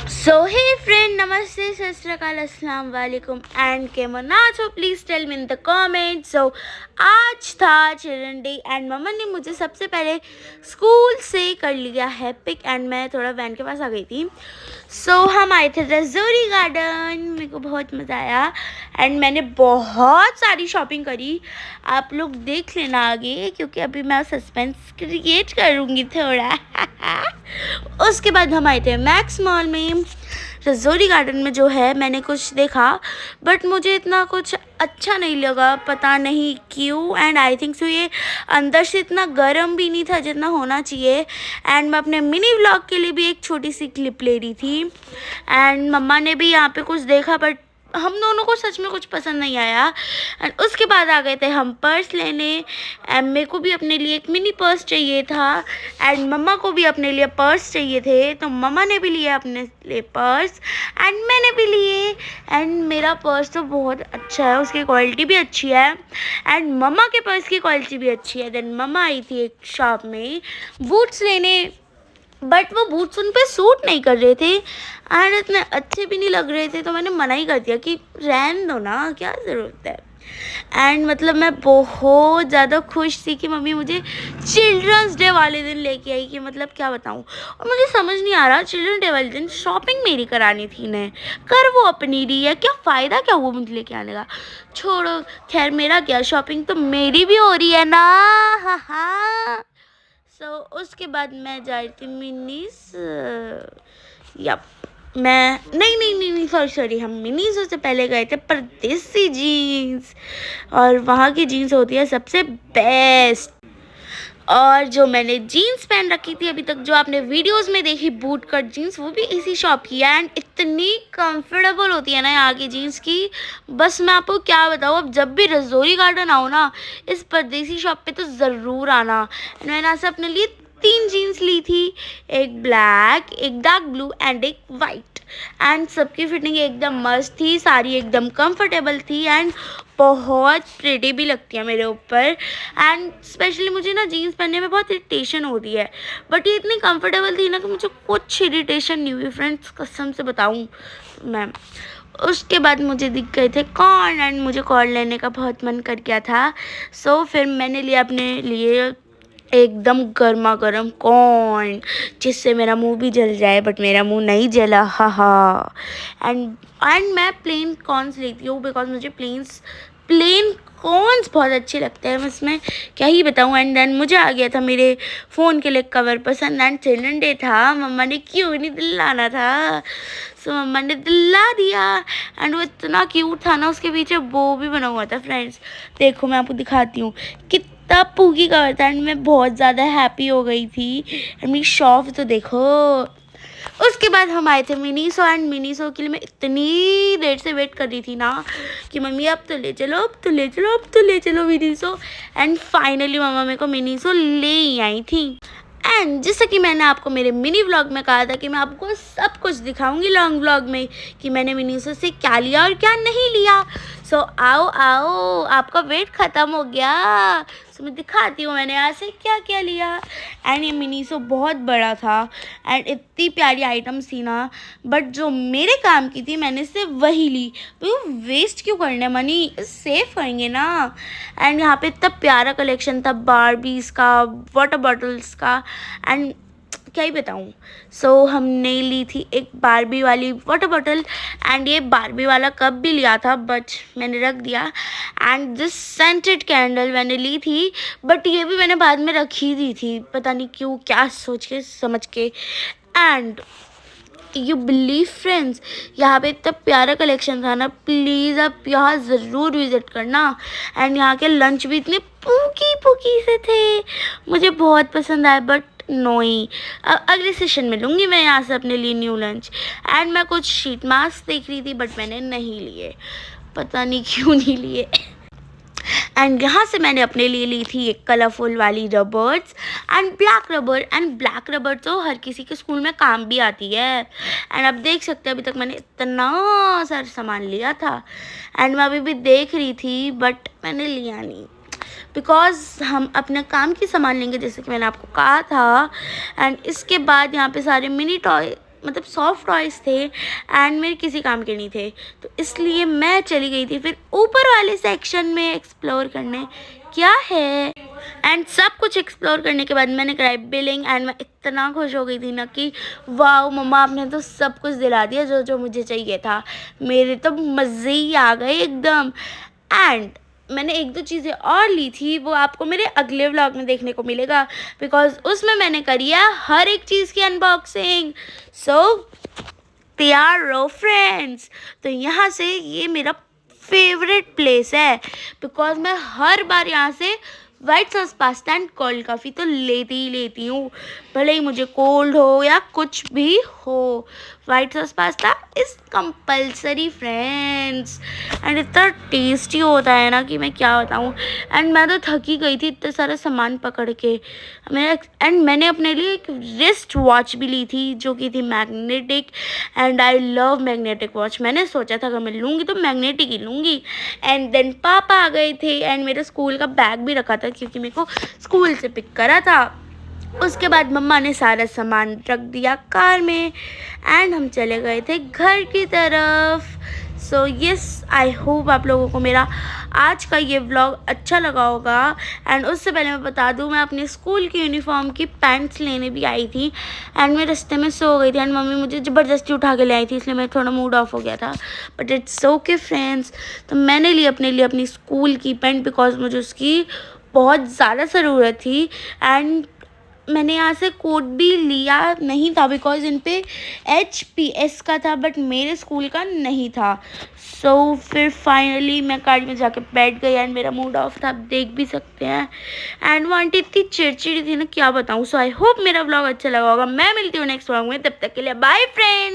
सो हे friend, नमस्ते, सत श्री अकाल, अस्सलाम वालेकुम एंड केमन आछो, please tell me in the comment. So आज था चिल्ड्रन डे एंड मम्मा ने मुझे सबसे पहले स्कूल से कर लिया है पिक एंड मैं थोड़ा वैन के पास आ गई थी। सो हम आए थे रजौरी गार्डन, मेरे को बहुत मज़ा आया एंड मैंने बहुत सारी शॉपिंग करी। आप लोग देख लेना आगे, क्योंकि अभी मैं सस्पेंस क्रिएट करूँगी थोड़ा। उसके बाद हम आए थे मैक्स मॉल में। रजौरी गार्डन में जो है मैंने कुछ देखा बट मुझे इतना कुछ अच्छा नहीं लगा, पता नहीं क्यों। एंड आई थिंक सो ये अंदर से इतना गर्म भी नहीं था जितना होना चाहिए। एंड मैं अपने मिनी व्लॉग के लिए भी एक छोटी सी क्लिप ले रही थी एंड मम्मा ने भी यहाँ पे कुछ देखा बट हम दोनों को सच में कुछ पसंद नहीं आया। एंड उसके बाद आ गए थे हम पर्स लेने एंड मेरे को भी अपने लिए एक मिनी पर्स चाहिए था एंड मम्मा को भी अपने लिए पर्स चाहिए थे, तो मम्मा ने भी लिया अपने लिए पर्स एंड मैंने भी लिए। एंड मेरा पर्स तो बहुत अच्छा है, उसकी क्वालिटी भी अच्छी है एंड मम्मा के पर्स की क्वालिटी भी अच्छी है। देन मम्मा आई थी एक शॉप में बूट्स लेने बट वो बूट्स उन पे सूट नहीं कर रहे थे एंड इतने अच्छे भी नहीं लग रहे थे, तो मैंने मना ही कर दिया कि रहने दो ना, क्या ज़रूरत है। एंड मतलब मैं बहुत ज़्यादा खुश थी कि मम्मी मुझे चिल्ड्रंस डे वाले दिन लेके आई, कि मतलब क्या बताऊँ। और मुझे समझ नहीं आ रहा, चिल्ड्रन डे वाले दिन शॉपिंग मेरी करानी थी इन्हें, कर वो अपनी रही है, क्या फ़ायदा क्या हुआ मुझे लेके आने का। छोड़ो, खैर मेरा क्या, शॉपिंग तो मेरी भी हो रही है ना। हाँ हाँ। उसके बाद मैं जा रही थी मिनीस। यप, मैं नहीं सॉरी हम मिनीज़ों से पहले गए थे परदेसी जीन्स, और वहाँ की जीन्स होती है सबसे बेस्ट। और जो मैंने जीन्स पहन रखी थी अभी तक, जो आपने वीडियोस में देखी बूट कट जीन्स, वो भी इसी शॉप की है एंड इतनी कंफर्टेबल होती है ना यहाँ की जीन्स की, बस मैं आपको क्या बताऊँ। अब जब भी रजौरी गार्डन आओ ना, इस परदेसी शॉप पे तो ज़रूर आना। एंड मैंने यहाँ से अपने लिए 3 जीन्स ली थी, एक ब्लैक, एक डार्क ब्लू एंड एक वाइट। एंड सबकी फिटिंग एकदम मस्त थी, सारी एकदम कंफर्टेबल थी एंड बहुत प्रिटी भी लगती है मेरे ऊपर। एंड स्पेशली मुझे ना जीन्स पहनने में बहुत इरिटेशन होती है, बट ये इतनी कंफर्टेबल थी ना कि मुझे कुछ इरिटेशन नहीं हुई फ्रेंड्स, कसम से बताऊँ मैम। उसके बाद मुझे दिख गए थे कॉर्न एंड मुझे कॉर्न लेने का बहुत मन कर गया था। फिर मैंने लिया अपने लिए एकदम गर्मा गर्म कॉर्न, जिससे मेरा मुंह भी जल जाए, बट मेरा मुंह नहीं जला, हा हा। एंड मैं प्लेन कॉर्न्स लेती हूँ बिकॉज मुझे प्लेन कॉर्न्स बहुत अच्छे लगते हैं, उसमें क्या ही बताऊँ। एंड देन मुझे आ गया था मेरे फ़ोन के लिए कवर पसंद एंड चिल्ड्रन डे था, मम्मा ने क्यों नहीं दिलाना था, मम्मा ने दिला दिया। एंड वो इतना क्यूट था ना, उसके पीछे वो भी बना हुआ था फ्रेंड्स, देखो मैं आपको दिखाती हूँ कितना पूगी कवर था एंड मैं बहुत ज़्यादा हैप्पी हो गई थी एंड मेरी शॉप तो देखो। उसके बाद हम आए थे मिनीसो एंड मिनीसो के लिए मैं इतनी देर से वेट कर रही थी ना कि मम्मी अब तो ले चलो, अब तो ले चलो, अब तो ले चलो मिनीसो। एंड फाइनली मम्मा मेरे को मिनीसो ले ही आई थी। एंड जैसे कि मैंने आपको मेरे मिनी व्लॉग में कहा था कि मैं आपको सब कुछ दिखाऊंगी लॉन्ग व्लॉग में कि मैंने मिनीसो से क्या लिया और क्या नहीं लिया। आओ आओ, आपका वेट ख़त्म हो गया। मैं दिखाती हूँ मैंने यहाँ से क्या क्या लिया। एंड ये मिनीसो बहुत बड़ा था एंड इतनी प्यारी आइटम्स थी ना, बट जो मेरे काम की थी मैंने सिर्फ वही ली। तो वेस्ट क्यों करना, मनी सेव करेंगे ना। एंड यहाँ पे इतना प्यारा कलेक्शन था बारबीज़ का, वाटर बॉटल्स का एंड क्या ही बताऊँ। हमने ली थी एक बारबी वाली वाटर बॉटल एंड ये बारबी वाला कप भी लिया था बट मैंने रख दिया। एंड दिस सेंटेड कैंडल मैंने ली थी बट ये भी मैंने बाद में रखी दी थी, पता नहीं क्यों, क्या सोच के समझ के। एंड यू बिलीव फ्रेंड्स, यहाँ पे इतना प्यारा कलेक्शन था ना, प्लीज़ आप यहाँ ज़रूर विज़िट करना। एंड यहाँ के लंच भी इतने पूकी से थे, मुझे बहुत पसंद आए। बट नोई, अगले सेशन में लूँगी मैं यहाँ से अपने लिए न्यू लंच। एंड मैं कुछ शीट मास्क देख रही थी बट मैंने नहीं लिए, पता नहीं क्यों नहीं लिए। एंड यहाँ से मैंने अपने लिए ली थी एक कलरफुल वाली रबर्स एंड ब्लैक रबर तो हर किसी के स्कूल में काम भी आती है। एंड आप देख सकते हैं अभी तक मैंने इतना सारा सामान लिया था एंड मैं अभी भी देख रही थी बट मैंने लिया नहीं बिकॉज हम अपने काम की सामान लेंगे जैसे कि मैंने आपको कहा था। एंड इसके बाद यहाँ पे सारे मिनी टॉय मतलब सॉफ्ट टॉयज़ थे एंड मेरे किसी काम के नहीं थे, तो इसलिए मैं चली गई थी फिर ऊपर वाले सेक्शन में एक्सप्लोर करने क्या है। एंड सब कुछ एक्सप्लोर करने के बाद मैंने कराई बिलिंग एंड मैं इतना खुश हो गई थी ना कि वाह मम्मा आपने तो सब कुछ दिला दिया जो जो मुझे चाहिए था। मेरे तो मज़े ही आ गए एकदम। एंड मैंने एक दो चीज़ें और ली थी, वो आपको मेरे अगले व्लॉग में देखने को मिलेगा बिकॉज उसमें मैंने करी है हर एक चीज़ की अनबॉक्सिंग। सो तैयार रहो फ्रेंड्स। तो यहाँ से ये मेरा फेवरेट प्लेस है बिकॉज मैं हर बार यहाँ से white sauce pasta and cold coffee तो लेती ही लेती हूँ, भले ही मुझे कोल्ड हो या कुछ भी हो। White sauce pasta is compulsory friends and इतना टेस्टी होता है ना कि मैं क्या बताऊँ। एंड मैं तो थकी गई थी इतना सारा सामान पकड़ के। मैंने अपने लिए एक रिस्ट वॉच भी ली थी जो कि थी magnetic and I love magnetic watch. मैंने सोचा था अगर मैं लूँगी तो मैग्नेटिक ही लूँगी। एंड देन पापा आ गए थे एंड मेरे स्कूल का बैग भी रखा था क्योंकि मेरे को स्कूल से पिक करा था। उसके बाद मम्मा ने सारा सामान रख दिया कार में एंड हम चले गए थे घर की तरफ। सो यस, आई होप आप लोगों को मेरा आज का ये व्लॉग अच्छा लगा होगा। एंड उससे पहले मैं बता दूं मैं अपने स्कूल की यूनिफॉर्म की पैंट्स लेने भी आई थी एंड मैं रास्ते में सो गई थी एंड मम्मी मुझे ज़बरदस्ती उठा के ले आई थी, इसलिए मैं थोड़ा मूड ऑफ हो गया था। But it's okay friends. तो मैंने ली अपने लिए अपनी स्कूल की पैंट बिकॉज मुझे उसकी बहुत ज़्यादा ज़रूरत थी। एंड मैंने यहाँ से कोट भी लिया नहीं था बिकॉज इन पे HPS का था बट मेरे स्कूल का नहीं था। सो फिर फाइनली मैं गाड़ी में जाके बैठ गई एंड मेरा मूड ऑफ था, आप देख भी सकते हैं। एंड वो आंटी इतनी चिड़चिड़ी थी ना क्या बताऊँ। सो आई होप मेरा व्लॉग अच्छा लगा होगा। मैं मिलती हूँ नेक्स्ट व्लॉग में, तब तक के लिए बाय फ्रेंड्स।